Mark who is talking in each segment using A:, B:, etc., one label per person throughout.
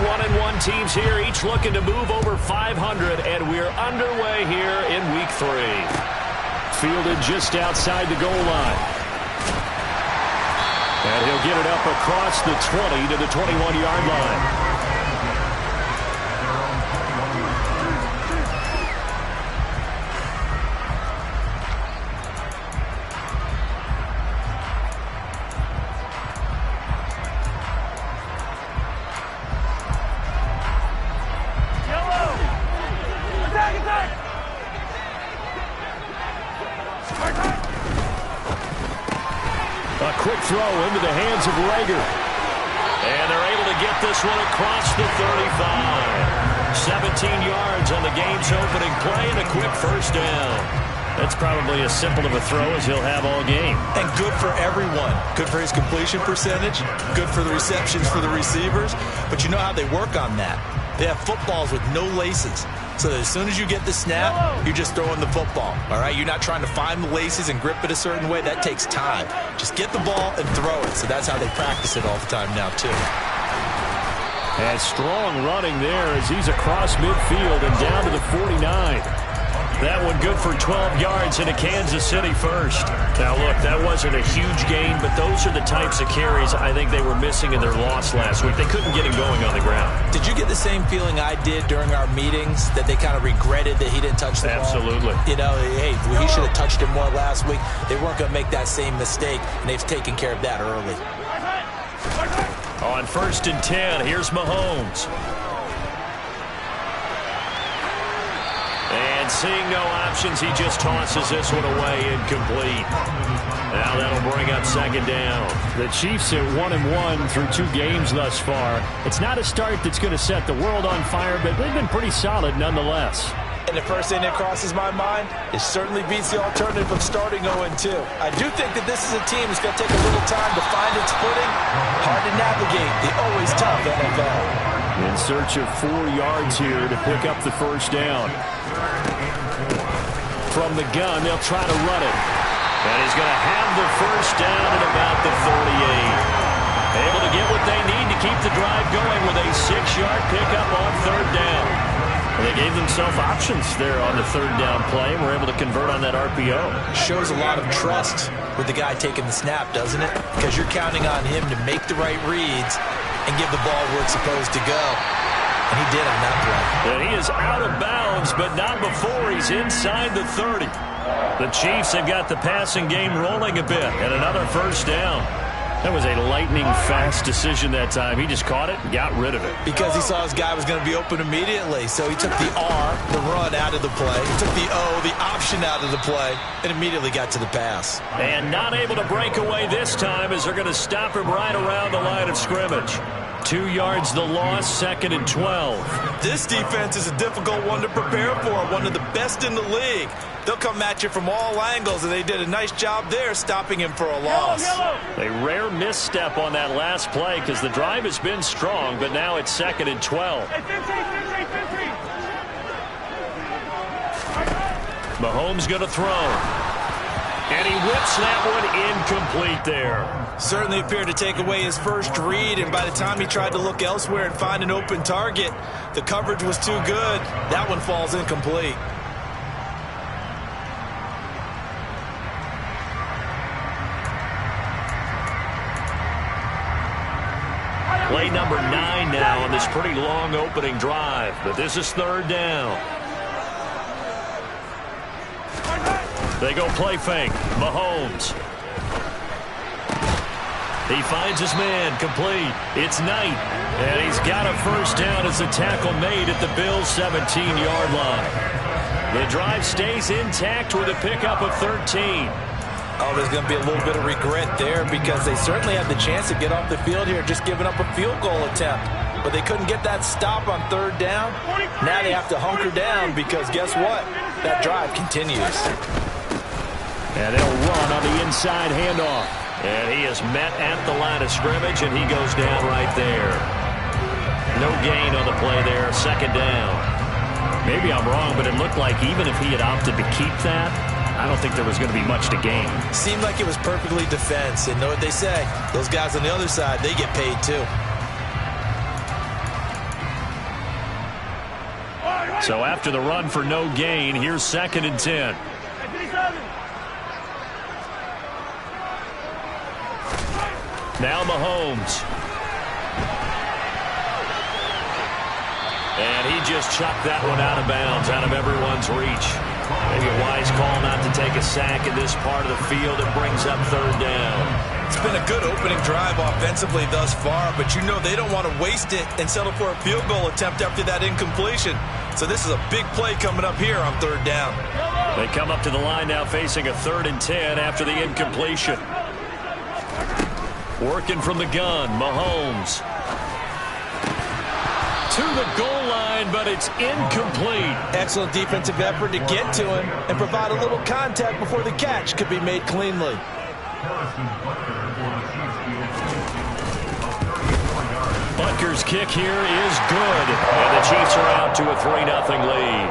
A: 1-1 teams here, each looking to move over 500, and we're underway here in Week 3. Fielded just outside the goal line. And he'll get it up across the 20 to the 21-yard line. A quick throw into the hands of Rager. And they're able to get this one across the 35. 17 yards on the game's opening play and a quick first down. That's probably as simple of a throw as he'll have all game.
B: And good for everyone. Good for his completion percentage. Good for the receptions for the receivers. But you know how they work on that. They have footballs with no laces. So that as soon as you get the snap, you're just throwing the football. All right, you're not trying to find the laces and grip it a certain way. That takes time. Just get the ball and throw it. So that's how they practice it all the time now, too.
A: And strong running there as he's across midfield and down to the 49. That one good for 12 yards into Kansas City first. Now, look, that wasn't a huge gain, but those are the types of carries I think they were missing in their loss last week. They couldn't get him going on the ground.
B: Did you get the same feeling I did during our meetings, that they kind of regretted that he didn't touch the ball?
A: Absolutely.
B: You know, hey, he should have touched it more last week. They weren't going to make that same mistake, and they've taken care of that early.
A: On 1st and 10, here's Mahomes. And seeing no options, he just tosses this one away, incomplete. Now that'll bring up 2nd down. The Chiefs at 1-1 through 2 games thus far. It's not a start that's going to set the world on fire, but they've been pretty solid nonetheless.
B: And the first thing that crosses my mind, it certainly beats the alternative of starting 0-2. I do think that this is a team that's going to take a little time to find its footing. Hard to navigate the always tough NFL.
A: In search of 4 yards here to pick up the first down. From the gun, they'll try to run it. And he's going to have the first down at about the 38. Able to get what they need to keep the drive going with a 6-yard pickup on 3rd down. And they gave themselves options there on the 3rd down play and were able to convert on that RPO.
B: Shows a lot of trust with the guy taking the snap, doesn't it? Because you're counting on him to make the right reads and give the ball where it's supposed to go. And he did on that play.
A: And he is out of bounds, but not before he's inside the 30. The Chiefs have got the passing game rolling a bit, and another first down. That was a lightning-fast decision that time. He just caught it and got rid of it.
B: Because he saw his guy was going to be open immediately. So he took the R, the run, out of the play. He took the O, the option, out of the play, and immediately got to the pass.
A: And not able to break away this time as they're going to stop him right around the line of scrimmage. 2 yards the loss, 2nd and 12.
B: This defense is a difficult one to prepare for, one of the best in the league. They'll come at you from all angles, and they did a nice job there stopping him for a loss.
A: A rare misstep on that last play because the drive has been strong, but now it's 2nd and 12. Mahomes going to throw. And he whips that one incomplete there.
B: Certainly appeared to take away his first read, and by the time he tried to look elsewhere and find an open target, the coverage was too good. That one falls incomplete.
A: Play number 9 now on this pretty long opening drive, but this is 3rd down. They go play fake. Mahomes. He finds his man, complete. It's Knight, and he's got a first down as the tackle made at the Bills' 17-yard line. The drive stays intact with a pickup of 13.
B: Oh, there's going to be a little bit of regret there because they certainly had the chance to get off the field here just giving up a field goal attempt. But they couldn't get that stop on 3rd down. Now they have to hunker down because guess what? That drive continues.
A: And they'll run on the inside handoff. And he is met at the line of scrimmage, and he goes down right there. No gain on the play there, 2nd down. Maybe I'm wrong, but it looked like even if he had opted to keep that, I don't think there was going to be much to gain.
B: Seemed like it was perfectly defense. And know what they say? Those guys on the other side, they get paid too.
A: So after the run for no gain, here's 2nd and 10. Now Mahomes. And he just chucked that one out of bounds, out of everyone's reach. Maybe a wise call not to take a sack in this part of the field. It brings up 3rd down.
B: It's been a good opening drive offensively thus far, but you know they don't want to waste it and settle for a field goal attempt after that incompletion. So this is a big play coming up here on 3rd down.
A: They come up to the line now facing a 3rd and 10 after the incompletion. Working from the gun, Mahomes. To the goal line, but it's incomplete.
B: Excellent defensive effort to get to him and provide a little contact before the catch could be made cleanly.
A: Butker's kick here is good, and the Chiefs are out to a 3-0 lead.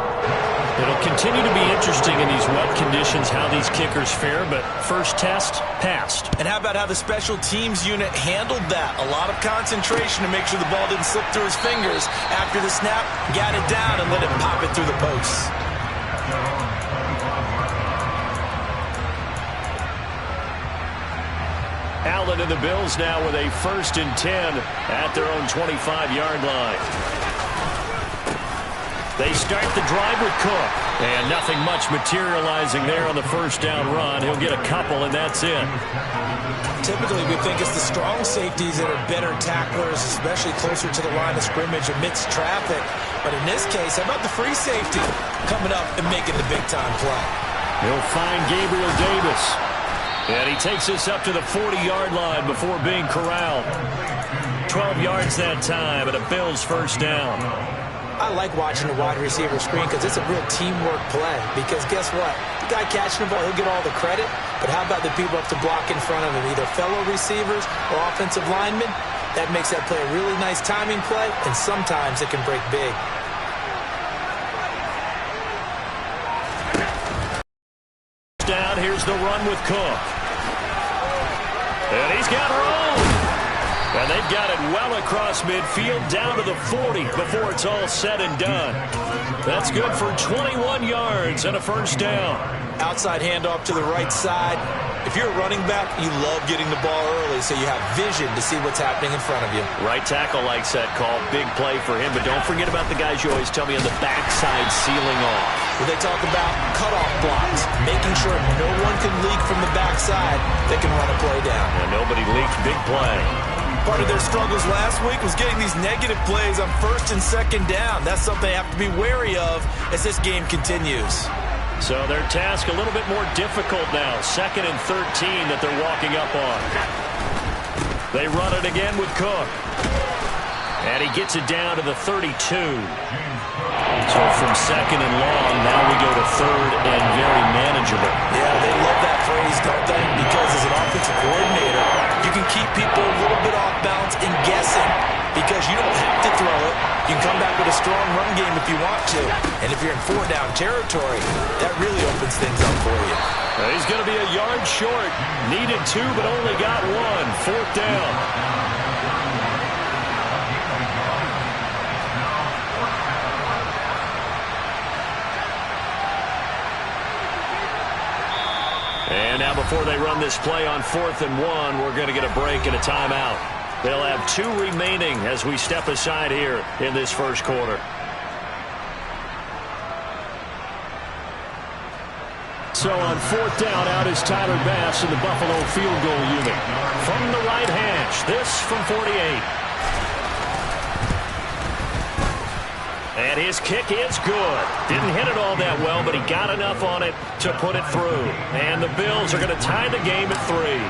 A: It'll continue to be interesting in these wet conditions how these kickers fare, but first test, passed.
B: And how about how the special teams unit handled that? A lot of concentration to make sure the ball didn't slip through his fingers. After the snap, got it down and let it pop it through the posts.
A: Allen and the Bills now with a 1st and 10 at their own 25-yard line. They start the drive with Cook. And nothing much materializing there on the 1st down run. He'll get a couple, and that's it.
B: Typically, we think it's the strong safeties that are better tacklers, especially closer to the line of scrimmage amidst traffic. But in this case, how about the free safety coming up and making the big-time play?
A: He'll find Gabriel Davis. And he takes us up to the 40-yard line before being corralled. 12 yards that time, and a Bills 1st down.
B: I like watching the wide receiver screen because it's a real teamwork play. Because guess what? The guy catching the ball, he'll get all the credit. But how about the people up to block in front of him, either fellow receivers or offensive linemen? That makes that play a really nice timing play, and sometimes it can break big.
A: Down, here's the run with Cook. And he's got room. And they've got it well across midfield down to the 40 before it's all said and done. That's good for 21 yards and a 1st down. Outside handoff to the right side. If you're a running back, you love getting the ball early so you have vision to see what's happening in front of you. Right tackle likes that call. Big play for him, but don't forget about the guys you always tell me on the backside sealing off. Well, they talk about cutoff blocks, making sure no one can leak from the backside that can run a play down. And nobody leaked. Big play. Part of their struggles last week was getting these negative plays on 1st and 2nd down. That's something they have to be wary of as this game continues. So their task a little bit more difficult now. 2nd and 13 that they're walking up on. They run it again with Cook. And he gets it down to the 32. So from 2nd and long, now we go to 3rd and very manageable. Yeah, they love that phrase, don't they? Because as an offensive coordinator, you can keep people a little bit off balance and guessing because you don't have to throw it. You can come back with a strong run game if you want to. And if you're in 4-down territory, that really opens things up for you. He's going to be a yard short. Needed 2, but only got 1. 4th down. And now before they run this play on 4th and 1, we're going to get a break and a timeout. They'll have 2 remaining as we step aside here in this 1st quarter. So on 4th down, out is Tyler Bass in the Buffalo field goal unit. From the right hash, this from 48. And his kick is good. Didn't hit it all that well, but he got enough on it to put it through. And the Bills are going to tie the game at 3.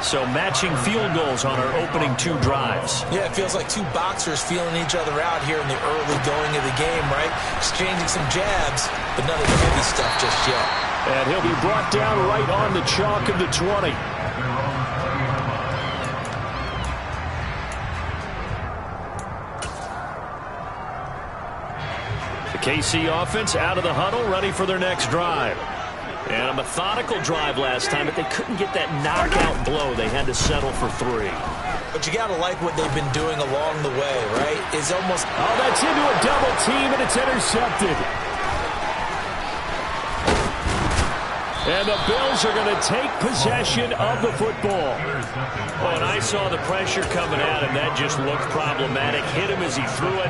A: So matching field goals on our opening 2 drives. Yeah, it feels like 2 boxers feeling each other out here in the early going of the game, right? Exchanging some jabs, but none of the heavy stuff just yet. And he'll be brought down right on the chalk of the 20. The KC offense out of the huddle, ready for their next drive. And a methodical drive last time, but they couldn't get that knockout blow. They had to settle for 3. But you got to like what they've been doing along the way, right?
B: is almost...
A: Oh, that's into a double team, and it's intercepted. And the Bills are going to take possession of the football. Oh, and I saw the pressure coming at him. That just looked problematic. Hit him as he threw it,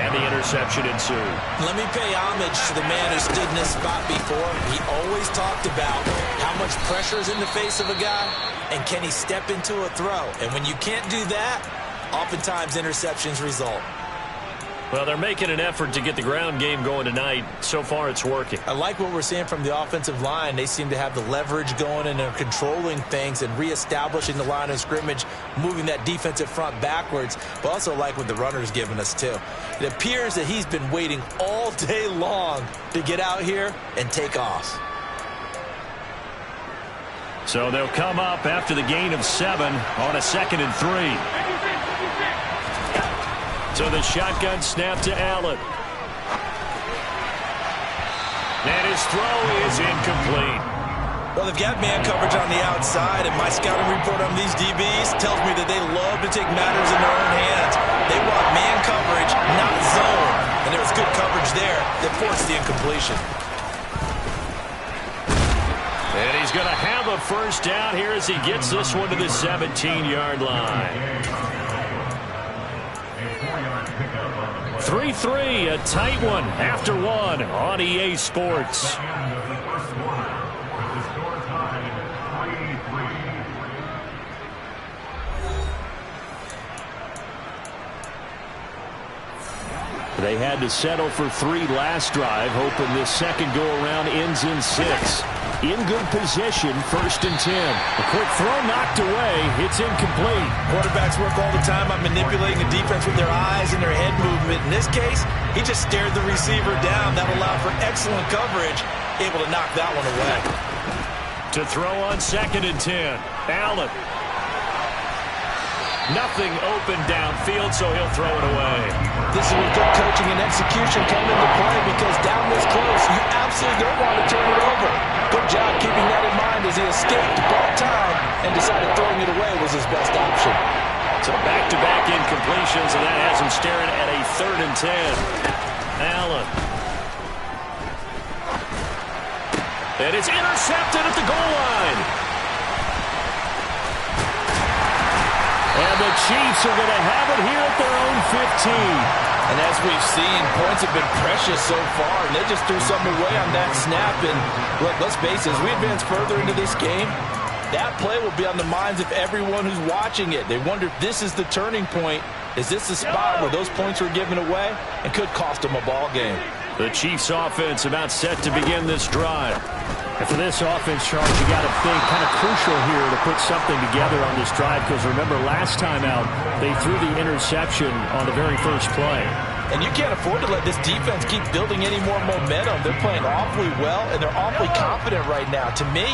A: and the interception ensued.
B: Let me pay homage to the man who stood in this spot before. He always talked about how much pressure is in the face of a guy, and can he step into a throw. And when you can't do that, oftentimes interceptions result.
A: Well, they're making an effort to get the ground game going tonight. So far, it's working.
B: I like what we're seeing from the offensive line. They seem to have the leverage going, and they're controlling things and reestablishing the line of scrimmage, moving that defensive front backwards. But also like what the runner's giving us, too. It appears that he's been waiting all day long to get out here and take off.
A: So they'll come up after the gain of 7 on a 2nd and 3. So the shotgun snap to Allen. And his throw is incomplete.
B: Well, they've got man coverage on the outside, and my scouting report on these DBs tells me that they love to take matters in their own hands. They want man coverage, not zone. And there was good coverage there that forced the incompletion.
A: And he's going to have a first down here as he gets this one to the 17-yard line. 3-3, a tight one after 1 on EA Sports. They had to settle for 3 last drive, hoping this second go-around ends in 6. In good position, 1st and 10. A quick throw knocked away. It's incomplete.
B: Quarterbacks work all the time on manipulating the defense with their eyes and their head movement. In this case, he just stared the receiver down. That allowed for excellent coverage, able to knock that one away.
A: To throw on 2nd and 10. Allen. Nothing open downfield, so he'll throw it away.
B: This is where good coaching and execution come into play, because down this close, you absolutely don't want to turn it over. Good job keeping that in mind as he escaped ball time and decided throwing it away was his best option.
A: So back-to-back incompletions, and that has him staring at a 3rd and 10. Allen. And it's intercepted at the goal line. And the Chiefs are going to have it here at their own 15.
B: And as we've seen, points have been precious so far, and they just threw something away on that snap. And look, let's face it, as we advance further into this game, that play will be on the minds of everyone who's watching it. They wonder if this is the turning point. Is this the spot where those points were given away and could cost them a ball game?
A: The Chiefs offense about set to begin this drive. And for this offense, Charles, you got to think kind of crucial here to put something together on this drive, because remember last time out they threw the interception on the very first play.
B: And you can't afford to let this defense keep building any more momentum. They're playing awfully well, and they're awfully confident right now. To me,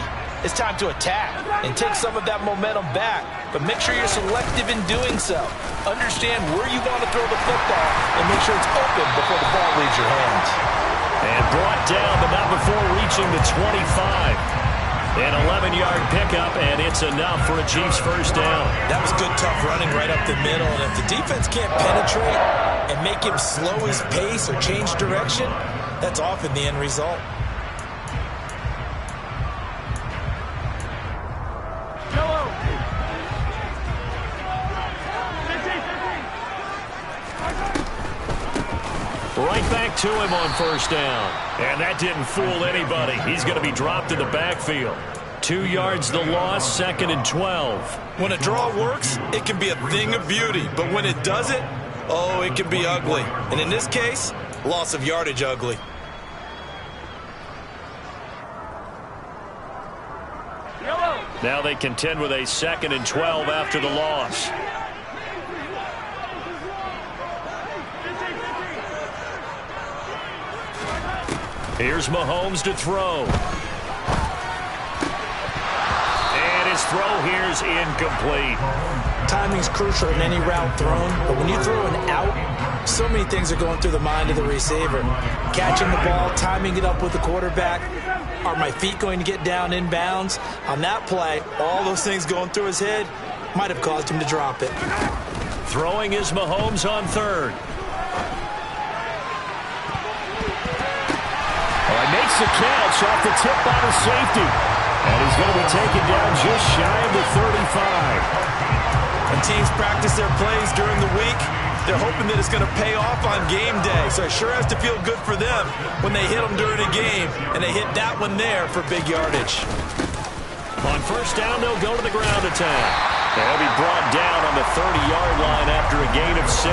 B: it's time to attack and take some of that momentum back, but make sure you're selective in doing so. Understand where you want to throw the football and make sure it's open before the ball leaves your hands.
A: And brought down, but not before reaching the 25. An 11-yard pickup, and it's enough for a Chiefs first down.
B: That was good, tough running right up the middle. And if the defense can't penetrate and make him slow his pace or change direction, that's often the end result.
A: Right back to him on first down. And that didn't fool anybody. He's going to be dropped in the backfield. 2 yards the loss, 2nd and 12.
B: When a draw works, it can be a thing of beauty. But when it doesn't, oh, it can be ugly. And in this case, loss of yardage ugly.
A: Now they contend with a 2nd and 12 after the loss. Here's Mahomes to throw. And his throw here's incomplete.
B: Timing's crucial in any route thrown, but when you throw an out, so many things are going through the mind of the receiver. Catching the ball, timing it up with the quarterback. Are my feet going to get down inbounds? On that play, all those things going through his head might have caused him to drop it.
A: Throwing is Mahomes on third. Oh, he makes the catch off the tip by the safety. And he's going to be taken down just shy of the 35.
B: When teams practice their plays during the week, they're hoping that it's going to pay off on game day. So it sure has to feel good for them when they hit them during a game, and they hit that one there for big yardage.
A: On first down, they'll go to the ground attack. They'll be brought down on the 30-yard line after a gain of 6.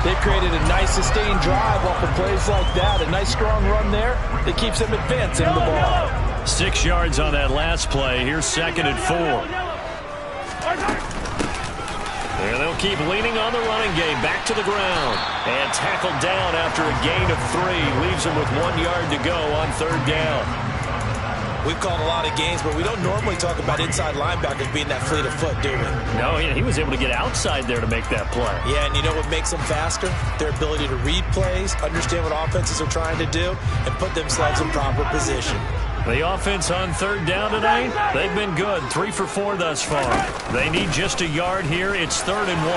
C: They've created a nice sustained drive off of plays like that. A nice strong run there that keeps them advancing the ball.
A: 6 yards on that last play. Here's 2nd and 4. And they'll keep leaning on the running game. Back to the ground. And tackled down after a gain of 3. Leaves them with 1 yard to go on third down.
B: We've called a lot of games, but we don't normally talk about inside linebackers being that fleet of foot, do we?
A: No, he was able to get outside there to make that play.
B: Yeah, and you know what makes them faster? Their ability to read plays, understand what offenses are trying to do, and put themselves in proper position.
A: The offense on third down today, they've been good. 3 for 4 thus far. They need just a yard here. It's 3rd and 1.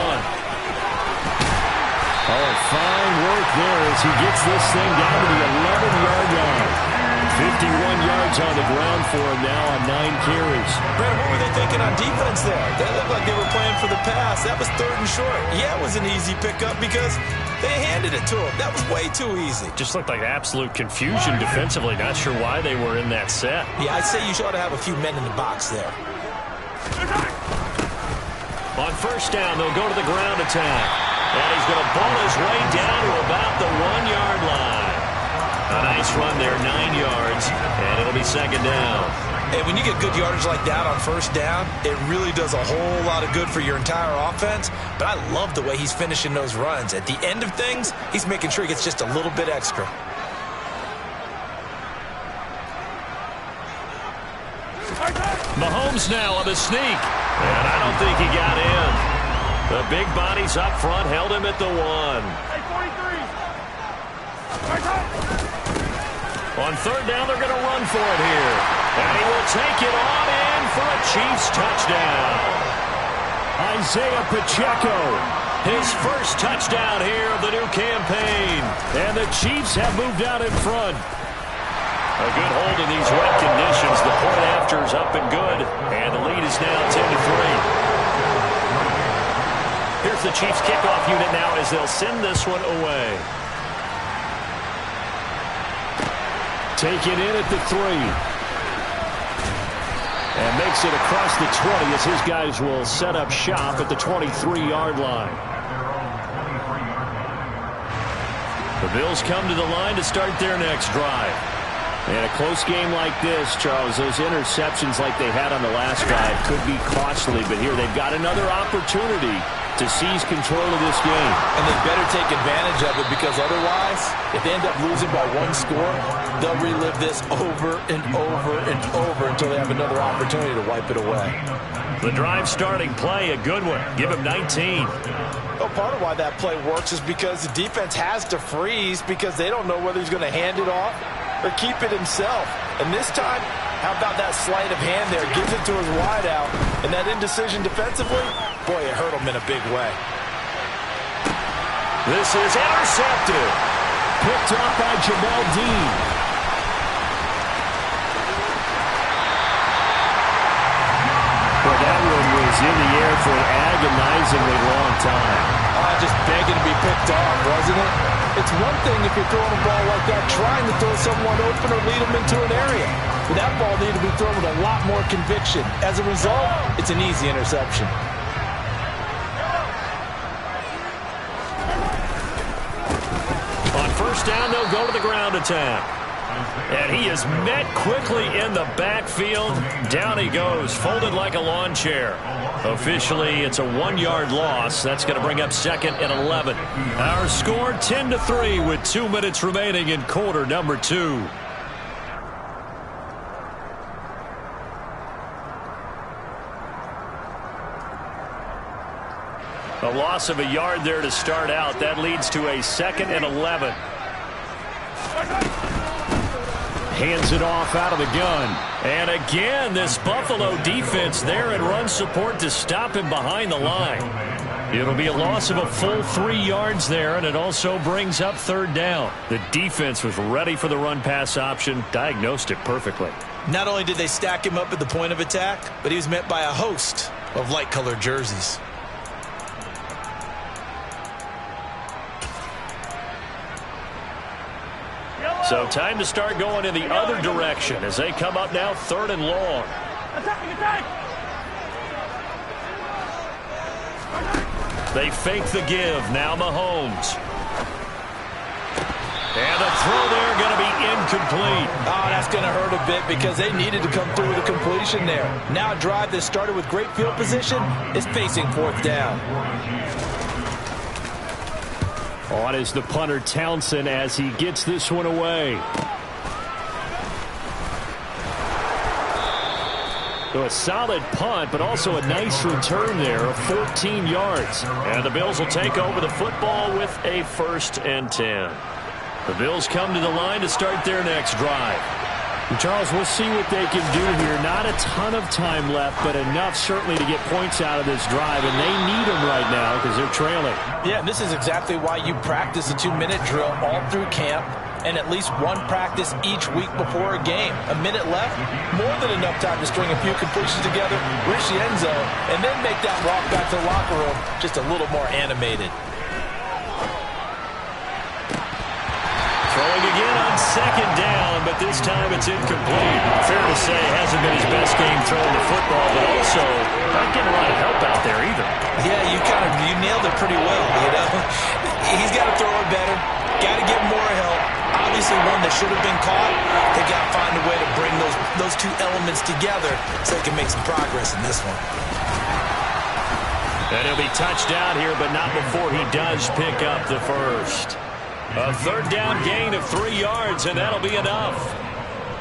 A: Oh, fine work there as he gets this thing down to the 11-yard line. 51 yards on the ground for him now on 9 carries.
B: Brad, what were they thinking on defense there? They looked like they were playing for the pass. That was 3rd and short. Yeah, it was an easy pickup because they handed it to him. That was way too easy.
A: Just looked like absolute confusion defensively. Not sure why they were in that set.
B: Yeah, I'd say you ought to have a few men in the box there.
A: On first down, they'll go to the ground attack. And he's going to ball his way down to about the 1-yard line. A nice run there, 9 yards, and it'll be 2nd down.
B: And when you get good yardage like that on first down, it really does a whole lot of good for your entire offense. But I love the way he's finishing those runs. At the end of things, he's making sure he gets just a little bit extra.
A: Mahomes now on the sneak, and I don't think he got in. The big bodies up front held him at the 1. On third down, they're going to run for it here. And he will take it on in for a Chiefs touchdown. Isaiah Pacheco, his first touchdown here of the new campaign. And the Chiefs have moved out in front. A good hold in these wet conditions. The point after is up and good. And the lead is now 10-3. Here's the Chiefs kickoff unit now as they'll send this one away. Take it in at the 3. And makes it across the 20 as his guys will set up shop at the 23-yard line. The Bills come to the line to start their next drive. And a close game like this, Charles, those interceptions like they had on the last drive could be costly. But here they've got another opportunity to seize control of this game.
C: And they better take advantage of it because otherwise, if they end up losing by 1 score, they'll relive this over and over and over until they have another opportunity to wipe it away.
A: The drive starting play, a good one. Give him 19.
C: Well, part of why that play works is because the defense has to freeze because they don't know whether he's going to hand it off or keep it himself. And this time, how about that sleight of hand there? Gives it to his wideout. And that indecision defensively, boy, it hurt him in a big way.
A: This is intercepted. Picked off by Jamel Dean. Well, that one was in the air for an agonizingly long time.
C: Just begging to be picked off, wasn't it? It's one thing if you're throwing a ball like that, trying to throw someone open or lead them into an area. But that ball needed to be thrown with a lot more conviction. As a result, it's an easy interception.
A: On first down, they'll go to the ground attack. And he is met quickly in the backfield. Down he goes, folded like a lawn chair. Officially, it's a 1-yard loss. That's going to bring up 2nd and 11. Our score, 10-3 with 2 minutes remaining in quarter number 2. A loss of a yard there to start out. That leads to a 2nd and 11. Hands it off out of the gun. And again, this Buffalo defense there in run support to stop him behind the line. It'll be a loss of a full 3 yards there, and it also brings up third down. The defense was ready for the run-pass option, diagnosed it perfectly.
B: Not only did they stack him up at the point of attack, but he was met by a host of light-colored jerseys.
A: So time to start going in the other direction as they come up now 3rd and long. They fake the give. Now Mahomes. And the throw there going to be incomplete.
C: Oh, that's going to hurt a bit because they needed to come through with a completion there. Now a drive that started with great field position is facing 4th down.
A: On is the punter Townsend as he gets this one away. So a solid punt, but also a nice return there of 14 yards. And the Bills will take over the football with a 1st and 10. The Bills come to the line to start their next drive. And Charles, we'll see what they can do here. Not a ton of time left, but enough certainly to get points out of this drive, and they need them right now because they're trailing.
C: Yeah, and this is exactly why you practice a 2-minute drill all through camp and at least one practice each week before a game. A minute left, more than enough time to string a few completions together, reach the end zone, and then make that walk back to the locker room just a little more animated.
A: Throwing again on 2nd down, but this time it's incomplete. Fair to say, hasn't been his best game throwing the football, but also not getting a lot of help out there either.
B: Yeah, you nailed it pretty well, you know. He's got to throw it better, got to get more help. Obviously one that should have been caught. They got to find a way to bring those two elements together so they can make some progress in this one.
A: And he'll be touched out here, but not before he does pick up the first. A 3rd down gain of 3 yards, and that'll be enough.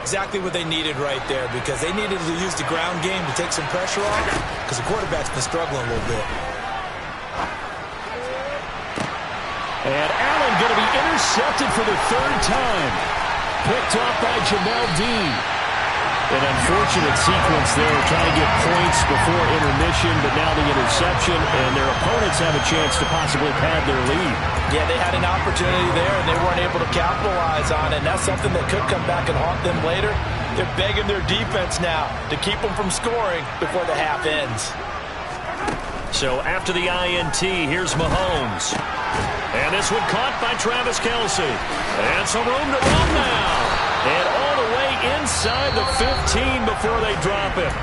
B: Exactly what they needed right there, because they needed to use the ground game to take some pressure off, because the quarterback's been struggling a little bit.
A: And Allen going to be intercepted for the 3rd time. Picked off by Jamel Dean. An unfortunate sequence there, trying to get points before intermission, but now the interception, and their opponents have a chance to possibly pad their lead.
C: Yeah, they had an opportunity there, and they weren't able to capitalize on it, and that's something that could come back and haunt them later. They're begging their defense now to keep them from scoring before the half ends.
A: So after the INT, here's Mahomes. And this one caught by Travis Kelce. And some room to run now. And all the way inside the 15 before they drop it.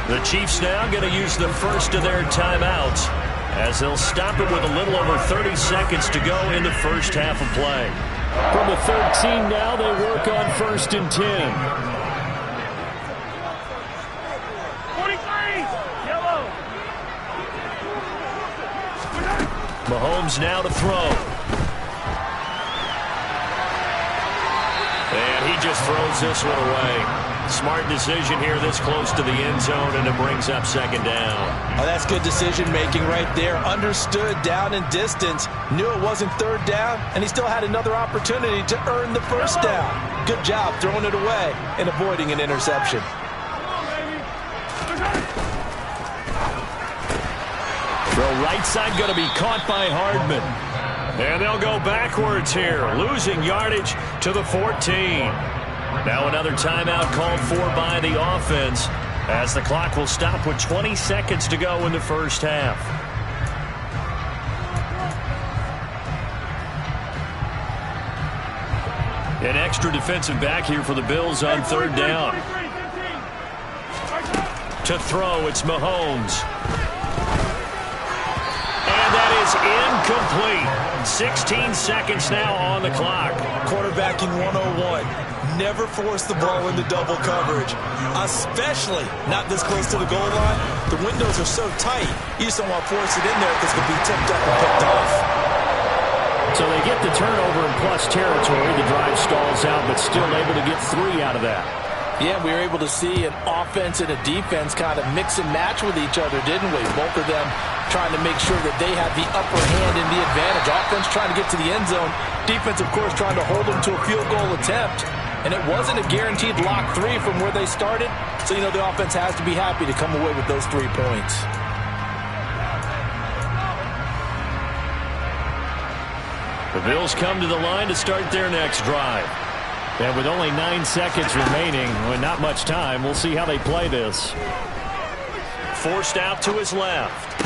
A: The Chiefs now going to use the first of their timeouts as they'll stop it with a little over 30 seconds to go in the first half of play. From the 13 now, they work on 1st and 10. Mahomes now to throw. And he just throws this one away. Smart decision here this close to the end zone, and it brings up 2nd down.
C: Oh, that's good decision-making right there. Understood down and distance. Knew it wasn't 3rd down, and he still had another opportunity to earn the 1st down. Good job throwing it away and avoiding an interception.
A: Throw right side going to be caught by Hardman. And they'll go backwards here, losing yardage to the 14. Now another timeout called for by the offense as the clock will stop with 20 seconds to go in the first half. An extra defensive back here for the Bills on 3rd down. To throw, it's Mahomes. That is incomplete. 16 seconds now on the clock.
B: Quarterbacking 101. Never force the ball into double coverage, especially not this close to the goal line. The windows are so tight, you just don't want to force it in there because it could be tipped up and picked off.
A: So they get the turnover in plus territory. The drive stalls out, but still able to get 3 out of that.
C: Yeah, we were able to see an offense and a defense kind of mix and match with each other, didn't we? Both of them trying to make sure that they had the upper hand and the advantage. Offense trying to get to the end zone. Defense, of course, trying to hold them to a field goal attempt. And it wasn't a guaranteed lock 3 from where they started. So, you know, the offense has to be happy to come away with those 3 points.
A: The Bills come to the line to start their next drive. And with only 9 seconds remaining, with not much time, we'll see how they play this. Forced out to his left.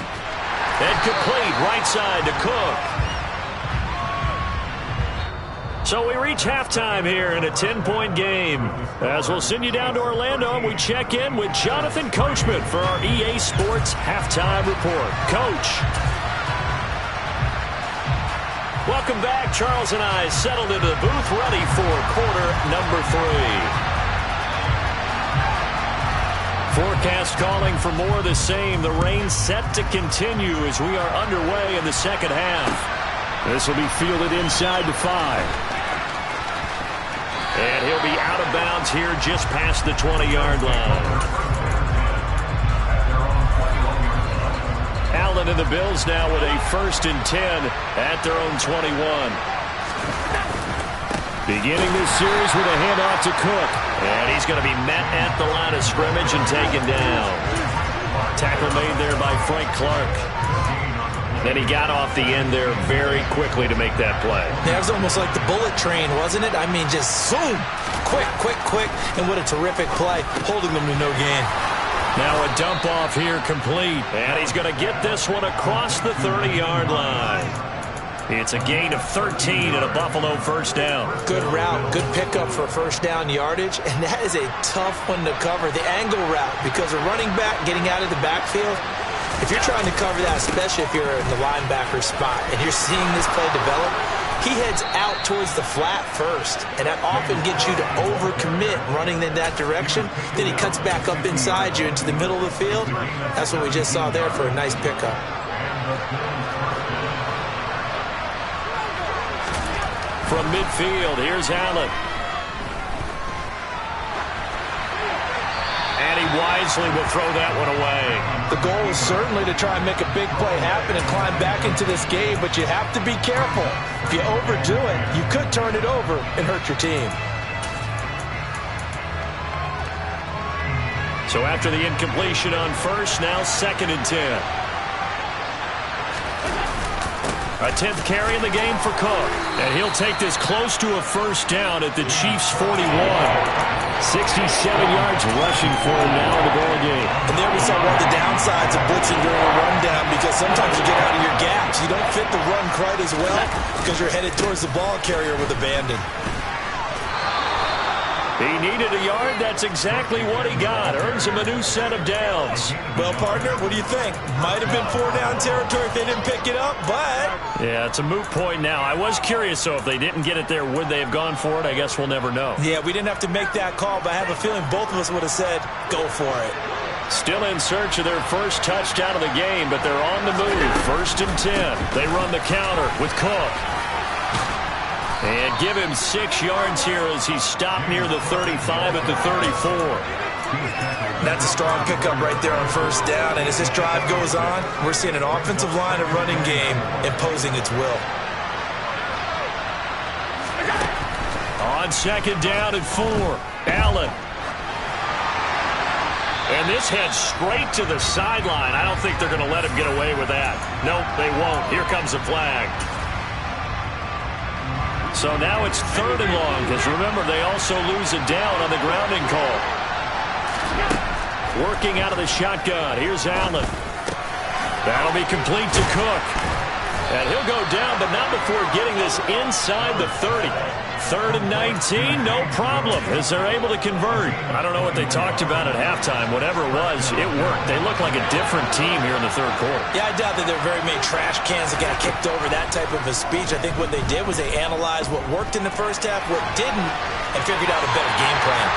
A: And complete right side to Cook. So we reach halftime here in a 10-point game. As we'll send you down to Orlando, and we check in with Jonathan Coachman for our EA Sports Halftime Report. Coach. Welcome back. Charles and I settled into the booth, ready for quarter number 3. Forecast calling for more of the same. The rain set to continue as we are underway in the second half. This will be fielded inside the 5. And he'll be out of bounds here just past the 20-yard line. Allen and the Bills now with a 1st and 10 at their own 21. Beginning this series with a handoff to Cook. And he's going to be met at the line of scrimmage and taken down. Tackle made there by Frank Clark. Then he got off the end there very quickly to make that play.
C: That was almost like the bullet train, wasn't it? I mean, just zoom. Quick, quick, quick. And what a terrific play, holding them to no gain.
A: Now a dump off here complete. And he's going to get this one across the 30-yard line. It's a gain of 13 and a Buffalo 1st down.
C: Good route, good pickup for 1st down yardage, and that is a tough one to cover. The angle route, because a running back getting out of the backfield, if you're trying to cover that, especially if you're in the linebacker spot, and you're seeing this play develop, he heads out towards the flat first, and that often gets you to overcommit running in that direction. Then he cuts back up inside you into the middle of the field. That's what we just saw there for a nice pickup.
A: From midfield, here's Allen. And he wisely will throw that one away.
C: The goal is certainly to try and make a big play happen and climb back into this game, but you have to be careful. If you overdo it, you could turn it over and hurt your team.
A: So after the incompletion on 1st, now 2nd and 10. A 10th carry in the game for Cook. And he'll take this close to a 1st down at the Chiefs' 41. 67 yards rushing for him now in the ball game.
C: And there we saw one of the downsides of blitzing during a rundown, because sometimes you get out of your gaps. You don't fit the run quite as well because you're headed towards the ball carrier with abandon.
A: He needed a yard. That's exactly what he got. Earns him a new set of downs.
C: Well, partner, what do you think? Might have been 4-down territory if they didn't pick it up, but...
A: Yeah, it's a moot point now. I was curious, so if they didn't get it there, would they have gone for it? I guess we'll never know.
C: Yeah, we didn't have to make that call, but I have a feeling both of us would have said, go for it.
A: Still in search of their 1st touchdown of the game, but they're on the move. 1st and 10. They run the counter with Cook. And give him 6 yards here as he's stopped near the 35 at the 34.
C: That's a strong pickup right there on 1st down. And as this drive goes on, we're seeing an offensive line and running game imposing its will.
A: On 2nd down at 4, Allen. And this heads straight to the sideline. I don't think they're going to let him get away with that. Nope, they won't. Here comes a flag. So now it's 3rd and long, because remember, they also lose a down on the grounding call. Working out of the shotgun. Here's Allen. That'll be complete to Cook. And he'll go down, but not before getting this inside the 30. 3rd and 19, no problem, as they're able to convert. I don't know what they talked about at halftime. Whatever it was, it worked. They look like a different team here in the 3rd quarter.
C: Yeah, I doubt that there are very many trash cans that got kicked over, that type of a speech. I think what they did was they analyzed what worked in the 1st half, what didn't, and figured out a better game plan.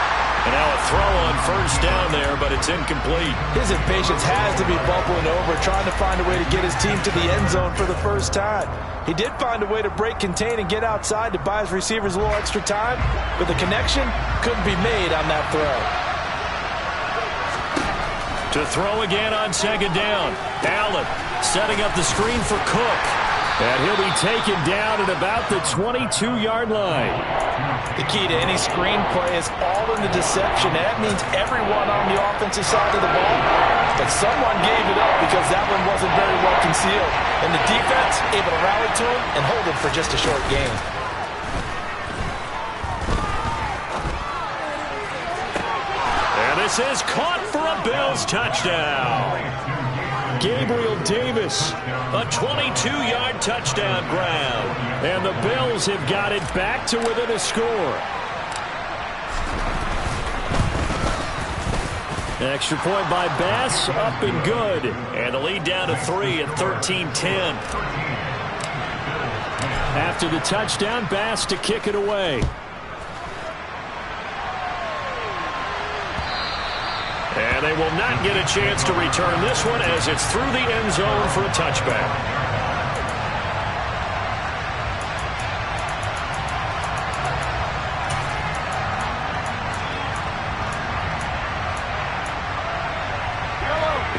A: And now a throw on 1st down there, but it's incomplete.
C: His impatience has to be bubbling over, trying to find a way to get his team to the end zone for the 1st time. He did find a way to break, contain, and get outside to buy his receivers a little extra time, but the connection couldn't be made on that throw.
A: To throw again on 2nd down. Allen setting up the screen for Cook. And he'll be taken down at about the 22-yard line.
C: The key to any screenplay is all in the deception. That means everyone on the offensive side of the ball. But someone gave it up because that one wasn't very well concealed. And the defense able to rally to him and hold him for just a short gain.
A: And this is caught for a Bills touchdown. Gabriel Davis, a 22-yard touchdown grab. And the Bills have got it back to within a score. Extra point by Bass, up and good. And the lead down to 3 at 13-10. After the touchdown, Bass to kick it away. And they will not get a chance to return this one as it's through the end zone for a touchback.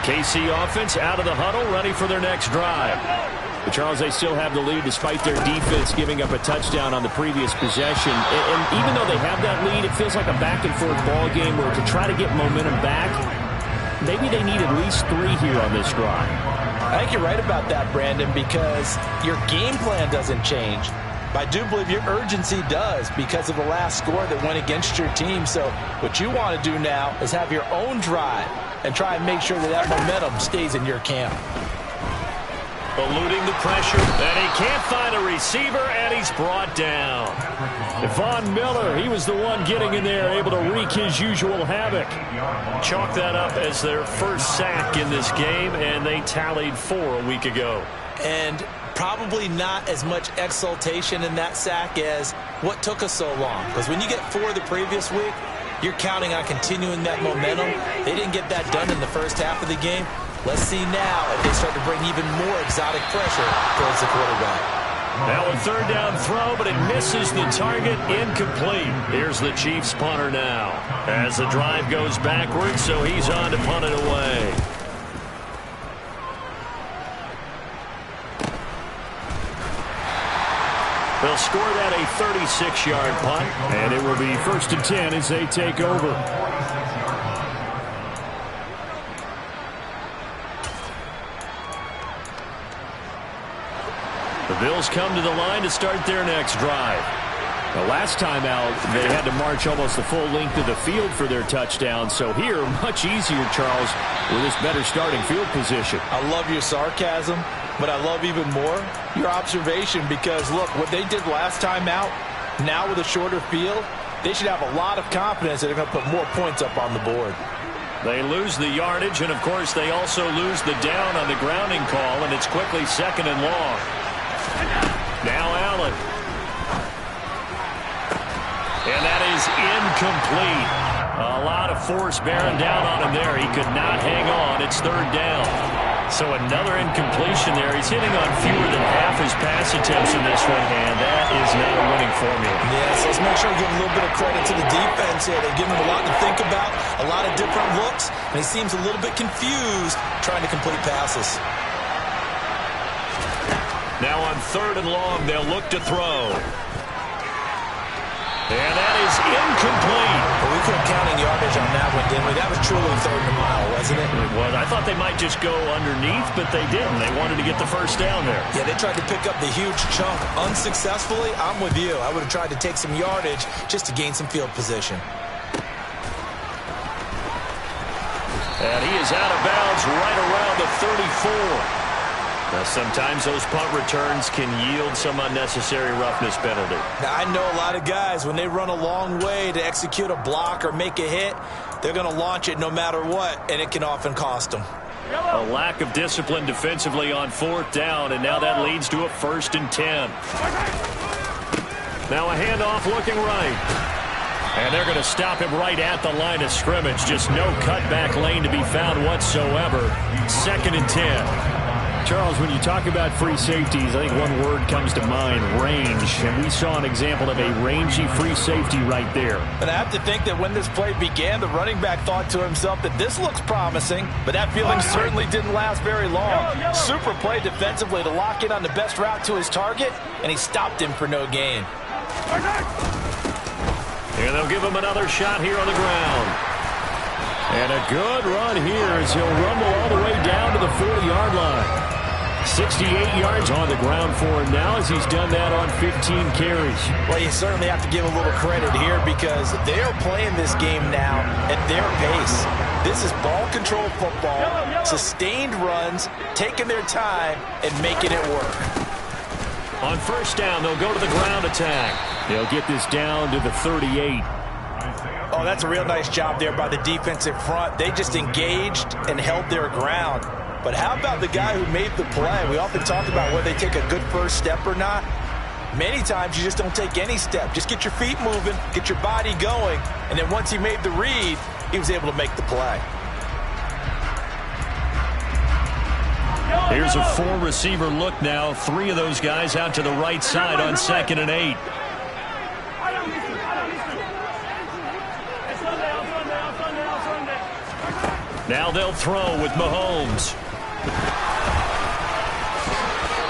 A: KC offense out of the huddle, ready for their next drive. But Charles, they still have the lead despite their defense giving up a touchdown on the previous possession. And even though they have that lead, it feels like a back-and-forth ball game where to try to get momentum back, maybe they need at least 3 here on this drive.
C: I think you're right about that, Brandon, because your game plan doesn't change. But I do believe your urgency does because of the last score that went against your team. So what you want to do now is have your own drive and try and make sure that that momentum stays in your camp.
A: Eluding the pressure, and he can't find a receiver, and he's brought down. Von Miller, he was the one getting in there, able to wreak his usual havoc. Chalk that up as their first sack in this game, and they tallied 4 a week ago.
C: And probably not as much exultation in that sack as what took us so long. Because when you get 4 the previous week, you're counting on continuing that momentum. They didn't get that done in the first half of the game. Let's see now if they start to bring even more exotic pressure towards the quarterback.
A: Now a third down throw, but it misses the target, incomplete. Here's the Chiefs punter now. As the drive goes backwards, so he's on to punt it away. They'll score that a 36-yard punt, and it will be 1st and 10 as they take over. The Bills come to the line to start their next drive. The last time out, they had to march almost the full length of the field for their touchdown. So here, much easier, Charles, with this better starting field position.
C: I love your sarcasm, but I love even more your observation because, look, what they did last time out, now with a shorter field, they should have a lot of confidence that they're going to put more points up on the board.
A: They lose the yardage, and, of course, they also lose the down on the grounding call, and it's quickly 2nd and long. Now Allen. And that is incomplete. A lot of force bearing down on him there. He could not hang on. It's 3rd down. So another incompletion there. He's hitting on fewer than half his pass attempts in this one, and that is not a winning formula.
C: Yes, let's make sure we give a little bit of credit to the defense here. They've given him a lot to think about, a lot of different looks, and he seems a little bit confused trying to complete passes.
A: Now on 3rd and long, they'll look to throw. And that is incomplete.
C: Well, we couldn't counting yardage on that one, didn't we? That was truly 3rd and a mile, wasn't it?
A: It was. I thought they might just go underneath, but they didn't. They wanted to get the 1st down there.
C: Yeah, they tried to pick up the huge chunk unsuccessfully. I'm with you. I would have tried to take some yardage just to gain some field position.
A: And he is out of bounds right around the 34. Now, sometimes those punt returns can yield some unnecessary roughness penalty.
C: Now, I know a lot of guys, when they run a long way to execute a block or make a hit, they're going to launch it no matter what, and it can often cost them.
A: A lack of discipline defensively on 4th down, and now that leads to a 1st and 10. Now a handoff looking right. And they're going to stop him right at the line of scrimmage. Just no cutback lane to be found whatsoever. 2nd and 10.
D: Charles, when you talk about free safeties, I think one word comes to mind, range. And we saw an example of a rangy free safety right there.
C: But I have to think that when this play began, the running back thought to himself that this looks promising, but that feeling certainly didn't last very long. Super play defensively to lock in on the best route to his target, and he stopped him for no gain.
A: And they'll give him another shot here on the ground.
D: And a good run here as he'll rumble all the way down to the 40-yard line. 68 yards on the ground for him now as he's done that on 15 carries.
C: Well, you certainly have to give a little credit here because they are playing this game now at their pace. This is ball control football, sustained runs, taking their time, and making it work.
A: On first down, they'll go to the ground attack.
D: They'll get this down to the 38.
C: Oh, that's a real nice job there by the defensive front. They just engaged and held their ground. But how about the guy who made the play? We often talk about whether they take a good first step or not. Many times you just don't take any step. Just get your feet moving, get your body going, and then once he made the read, he was able to make the play.
A: Here's a four-receiver look now. Three of those guys out to the right side on 2nd and 8. Now they'll throw with Mahomes.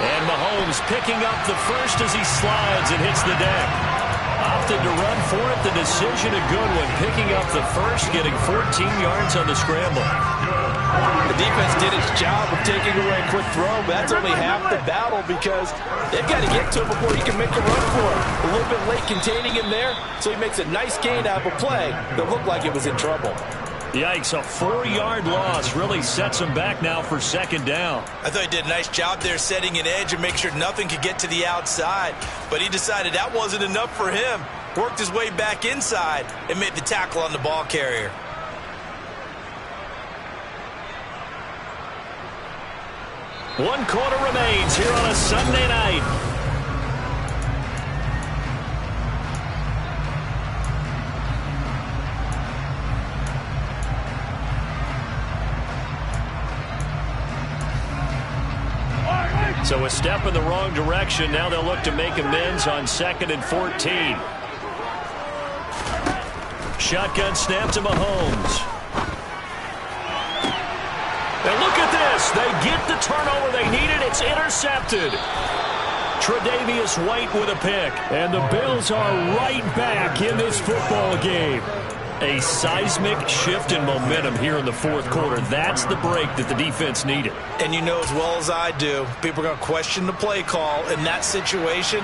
A: And Mahomes picking up the first as he slides and hits the deck. Opted to run for it. The decision a good one. Picking up the first, getting 14 yards on the scramble.
C: The defense did its job of taking away a quick throw, but that's only half the battle because they've got to get to him before he can make a run for it. A little bit late containing him there, so he makes a nice gain out of a play that looked like it was in trouble.
A: Yikes, a 4-yard loss really sets him back now for 2nd down.
B: I thought he did a nice job there setting an edge and make sure nothing could get to the outside. But he decided that wasn't enough for him. Worked his way back inside and made the tackle on the ball carrier.
A: One quarter remains here on a Sunday night. So a step in the wrong direction. Now they'll look to make amends on 2nd and 14. Shotgun snap to Mahomes. And look at this. They get the turnover they needed. It's intercepted. Tre'Davious White with a pick.
D: And the Bills are right back in this football game.
A: A seismic shift in momentum here in the 4th quarter. That's the break that the defense needed.
B: And you know as well as I do, people are going to question the play call in that situation.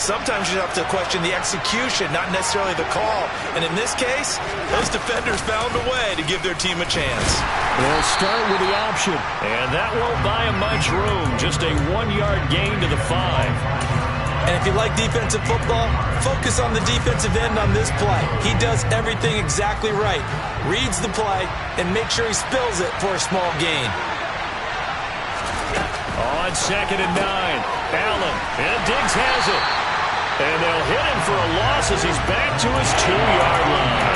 B: Sometimes you have to question the execution, not necessarily the call. And in this case, those defenders found a way to give their team a chance.
D: They'll start with the option.
A: And that won't buy him much room. Just a 1-yard gain to the 5.
B: And if you like defensive football, focus on the defensive end on this play. He does everything exactly right. Reads the play and makes sure he spills it for a small gain.
A: On 2nd and 9, Allen, and Diggs has it. And they'll hit him for a loss as he's back to his 2-yard line.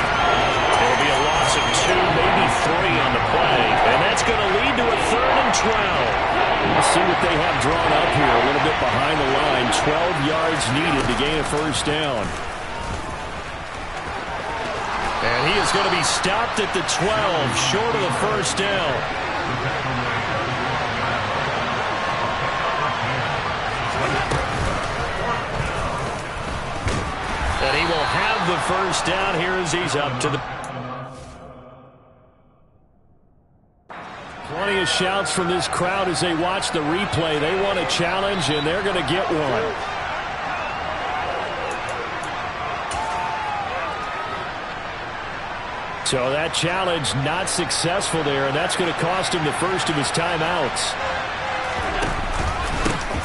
A: It'll be a loss of 2, maybe 3 on the play. And that's going to lead to a 3rd and 12.
D: Let's see what they have drawn up here. A little bit behind the line. 12 yards needed to gain a first down.
A: And he is going to be stopped at the 12, short of the first down. And he will have the first down here as he's up to the...
D: Plenty of shouts from this crowd as they watch the replay. They want a challenge, and they're going to get one. So that challenge not successful there, and that's going to cost him the first of his timeouts.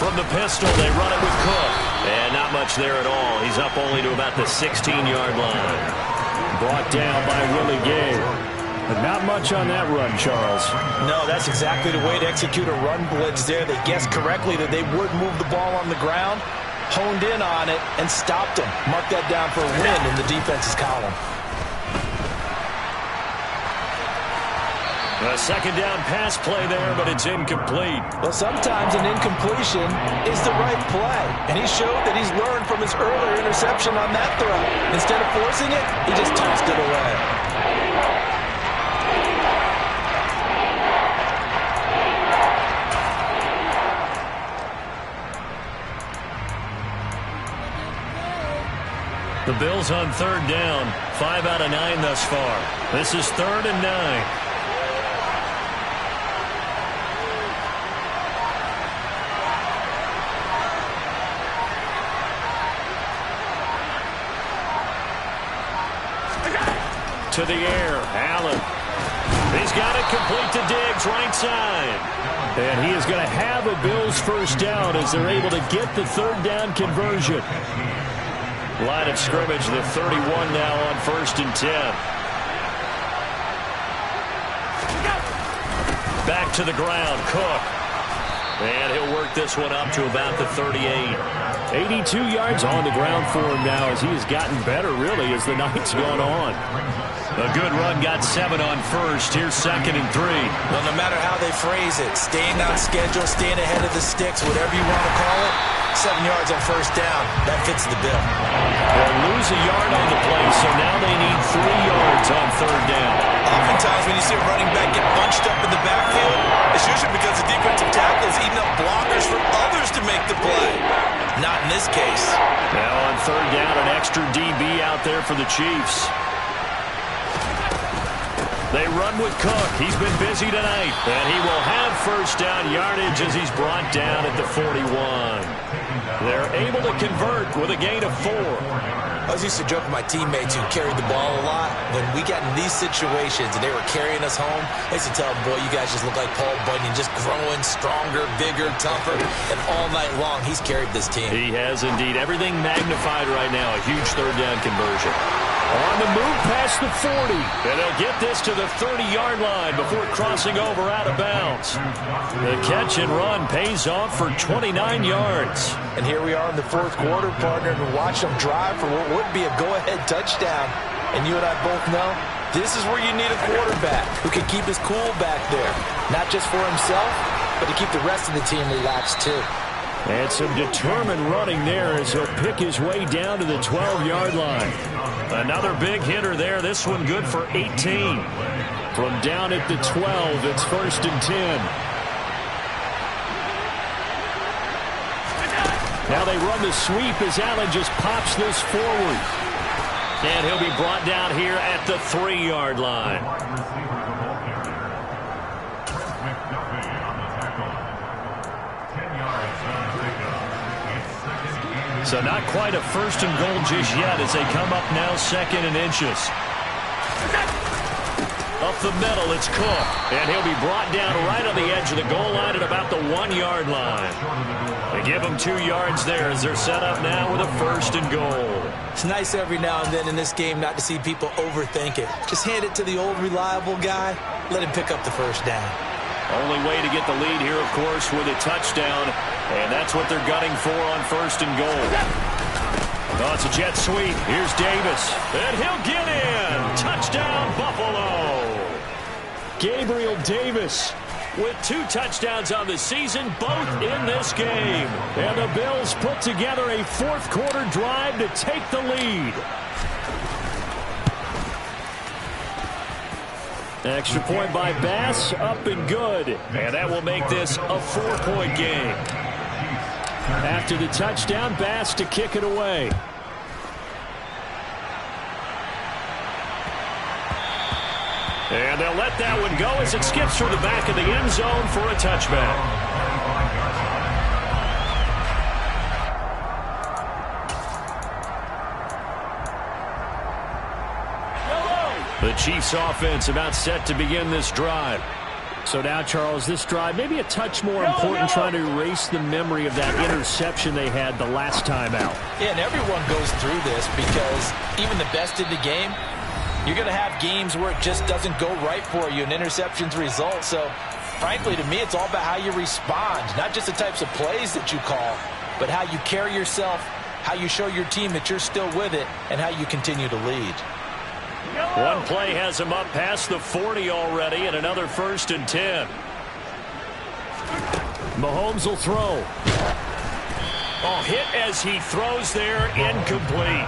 A: From the pistol, they run it with Cook. And not much there at all. He's up only to about the 16-yard line.
D: Brought down by Willie Gay. But not much on that run, Charles.
C: No, that's exactly the way to execute a run blitz there. They guessed correctly that they would move the ball on the ground, honed in on it, and stopped them. Mark that down for a win in the defense's column.
A: A second down pass play there, but it's incomplete.
C: Well, sometimes an incompletion is the right play. And he showed that he's learned from his earlier interception on that throw. Instead of forcing it, he just tossed it away.
A: The Bills on third down. 5 out of 9 thus far. This is 3rd and 9. To the air, Allen. He's got it complete to Diggs, right side.
D: And he is going to have a Bills first down as they're able to get the third down conversion.
A: Line of scrimmage, the 31 now on 1st and 10. Back to the ground, Cook. And he'll work this one up to about the 38.
D: 82 yards on the ground for him now as he has gotten better, really, as the night's gone on.
A: A good run, got 7 on 1st. Here's 2nd and 3.
C: Well, no matter how they phrase it, staying on schedule, staying ahead of the sticks, whatever you want to call it, 7 yards on 1st down. That fits the bill.
A: They'll lose a yard on the play, so now they need 3 yards on 3rd down.
C: Oftentimes when you see a running back get bunched up in the backfield, it's usually because the defensive tackle is eating up blockers for others to make the play. Not in this case.
A: Now on 3rd down, an extra DB out there for the Chiefs. They run with Cook. He's been busy tonight. And he will have first down yardage as he's brought down at the 41. They're able to convert with a gain of 4.
C: I was used to joke with my teammates who carried the ball a lot. When we got in these situations and they were carrying us home, I used to tell them, boy, you guys just look like Paul Bunyan, just growing stronger, bigger, tougher. And all night long, he's carried this team.
A: He has indeed. Everything magnified right now. A huge third down conversion.
D: On the move past the 40.
A: And they'll get this to the 30-yard line before crossing over out of bounds. The catch and run pays off for 29 yards.
C: And here we are in the 4th quarter, partner, and watch them drive for what would be a go-ahead touchdown. And you and I both know this is where you need a quarterback who can keep his cool back there. Not just for himself, but to keep the rest of the team relaxed too.
D: And some determined running there as he'll pick his way down to the 12-yard line.
A: Another big hitter there. This one good for 18.
D: From down at the 12, it's 1st and 10. Now they run the sweep as Allen just pops this forward.
A: And he'll be brought down here at the 3-yard line. So not quite a 1st and goal just yet as they come up now 2nd and inches. Up the middle, it's Cook. And he'll be brought down right on the edge of the goal line at about the 1-yard line. They give him 2 yards there as they're set up now with a 1st and goal.
C: It's nice every now and then in this game not to see people overthink it. Just hand it to the old reliable guy. Let him pick up the 1st down.
A: Only way to get the lead here, of course, with a touchdown. And that's what they're gunning for on 1st and goal. Oh, it's a jet sweep. Here's Davis. And he'll get in. Touchdown, Buffalo.
D: Gabriel Davis
A: with 2 touchdowns on the season, both in this game.
D: And the Bills put together a 4th quarter drive to take the lead. Extra point by Bass, up and good.
A: And that will make this a 4-point game.
D: After the touchdown, Bass to kick it away.
A: And they'll let that one go as it skips through the back of the end zone for a touchback. The Chiefs offense about set to begin this drive.
D: So now, Charles, this drive maybe a touch more important, trying to erase the memory of that interception they had the last time out.
C: Yeah, and everyone goes through this because even the best in the game, you're going to have games where it just doesn't go right for you, and interceptions result. So, frankly, to me, it's all about how you respond, not just the types of plays that you call, but how you carry yourself, how you show your team that you're still with it, and how you continue to lead.
A: One play has him up past the 40 already, and another 1st and 10.
D: Mahomes will throw.
A: Oh, hit as he throws there, incomplete.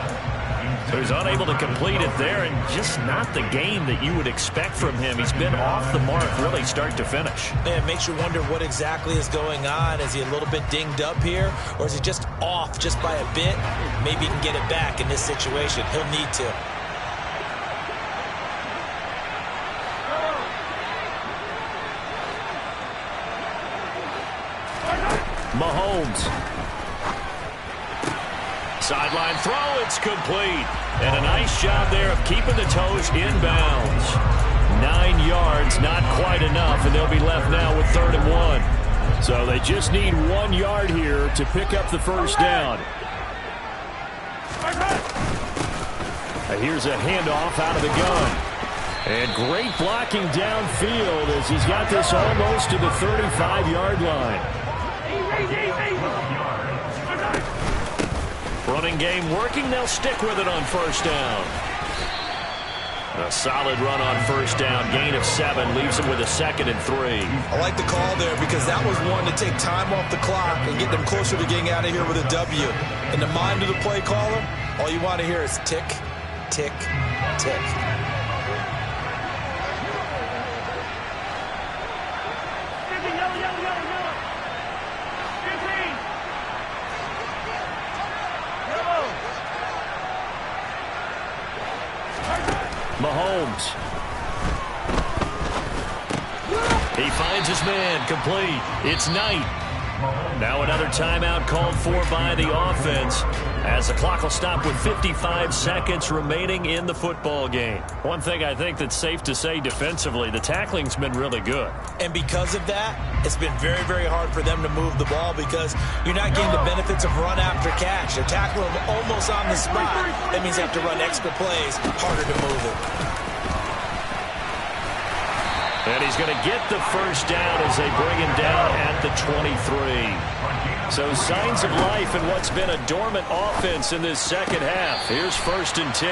A: So he's unable to complete it there, and just not the game that you would expect from him. He's been off the mark really start to finish.
B: Man, it makes you wonder what exactly is going on. Is he a little bit dinged up here, or is he just off just by a bit? Maybe he can get it back in this situation. He'll need to.
A: Mahomes. Sideline throw, it's complete. And a nice job there of keeping the toes inbounds. 9 yards, not quite enough, and they'll be left now with 3rd and 1.
D: So they just need 1 yard here to pick up the first down. Here's a handoff out of the gun. And great blocking downfield as he's got this almost to the 35-yard line.
A: Running game working. They'll stick with it on 1st down. A solid run on 1st down. Gain of 7 leaves them with a 2nd and 3.
B: I like the call there because that was one to take time off the clock and get them closer to getting out of here with a W. In the mind of the play caller, all you want to hear is tick, tick, tick.
A: Mahomes. He finds his man, complete. It's Knight. Now another timeout called for by the offense as the clock will stop with 55 seconds remaining in the football game. One thing I think that's safe to say defensively, the tackling's been really good.
B: And because of that, it's been very, very hard for them to move the ball because you're not getting the benefits of run after catch. They're tackling them almost on the spot. That means they have to run extra plays, harder to move it.
A: And he's going to get the first down as they bring him down at the 23. So signs of life in what's been a dormant offense in this second half. Here's 1st and 10.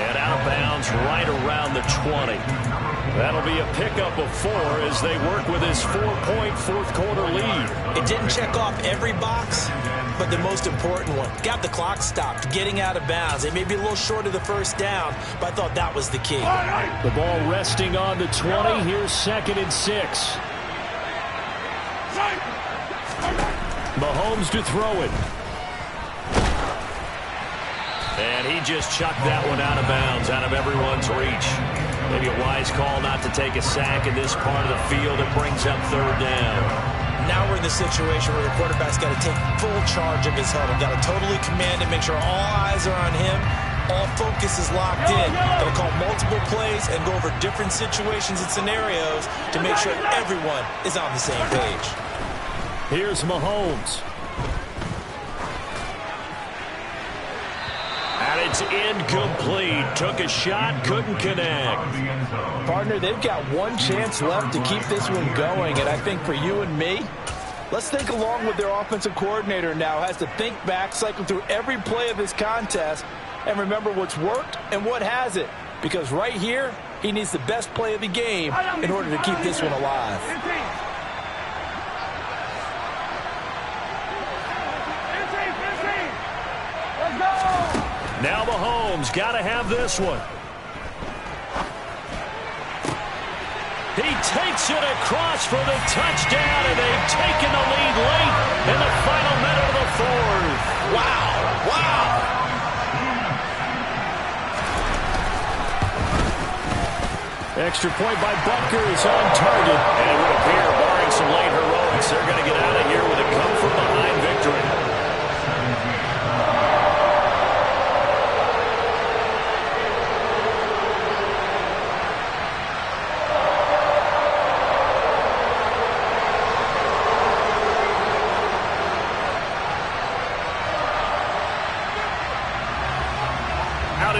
A: And out of bounds right around the 20. That'll be a pickup of 4 as they work with his 4-point fourth-quarter lead.
B: It didn't check off every box, but the most important one. Got the clock stopped, getting out of bounds. They may be a little short of the first down, but I thought that was the key.
D: The ball resting on the 20. Here's 2nd and 6. Mahomes to throw it.
A: And he just chucked that one out of bounds, out of everyone's reach. Maybe a wise call not to take a sack in this part of the field. It brings up 3rd down.
B: Now we're in the situation where the quarterback's got to take full charge of his huddle. Got to totally command it, make sure all eyes are on him. All focus is locked in. Got to call multiple plays and go over different situations and scenarios to make sure everyone is on the same page.
D: Here's Mahomes.
A: And it's incomplete. Took a shot, couldn't connect.
C: Partner, they've got one chance left to keep this one going, and I think for you and me, let's think along with their offensive coordinator now. Has to think back, cycle through every play of this contest, and remember what's worked and what hasn't. Because right here, he needs the best play of the game in order to keep this one alive.
A: Now Mahomes got to have this one. He takes it across for the touchdown, and they've taken the lead late in the final minute of the 4th.
B: Wow, wow.
D: Extra point by Butker is on target.
A: And it would appear, barring some late heroics, they're going to get out of here with a come-from-behind victory.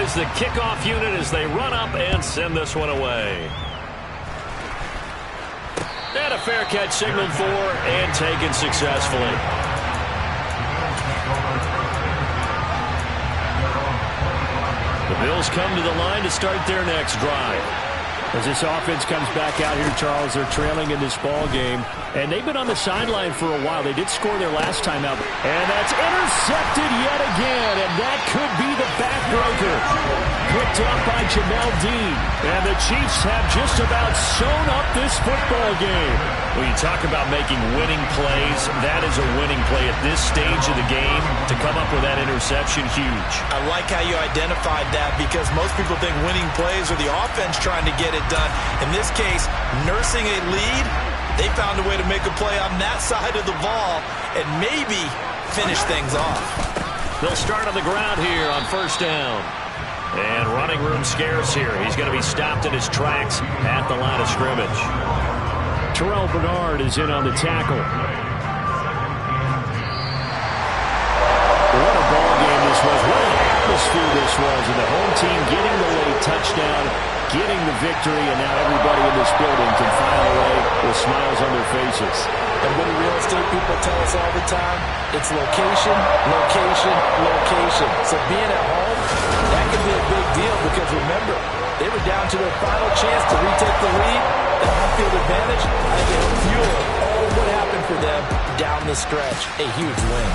A: Is the kickoff unit as they run up and send this one away. And a fair catch signaled for and taken successfully. The Bills come to the line to start their next drive.
D: As this offense comes back out here, Charles, they're trailing in this ball game, and they've been on the sideline for a while. They did score their last time out. And that's intercepted yet again, and that could be the backbreaker. Picked up by Jamel Dean. And the Chiefs have just about sewn up this football game.
A: When you talk about making winning plays, that is a winning play at this stage of the game. To come up with that interception, huge.
B: I like how you identified that because most people think winning plays are the offense trying to get it done. In this case, nursing a lead, they found a way to make a play on that side of the ball and maybe finish things off.
A: They'll start on the ground here on first down. And running room scarce here. He's going to be stopped in his tracks at the line of scrimmage.
D: Terrell Bernard is in on the tackle. What a ball game this was. What an atmosphere this was. And the home team getting the late touchdown, getting the victory, and now everybody in this building can file away with smiles on their faces.
C: And what do real estate people tell us all the time? It's location, location, location. So being at home, that can be a big deal because remember, they were down to their final chance to retake the lead. The home field advantage, I think it fueled all of what happened for them down the stretch. A huge win.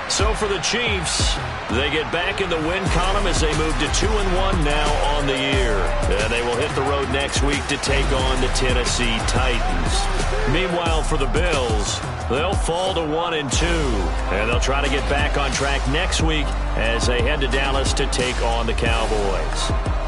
A: So for the Chiefs, they get back in the win column as they move to 2-1 now on the year. And they will hit the road next week to take on the Tennessee Titans. Meanwhile, for the Bills, they'll fall to 1-2. And they'll try to get back on track next week as they head to Dallas to take on the Cowboys.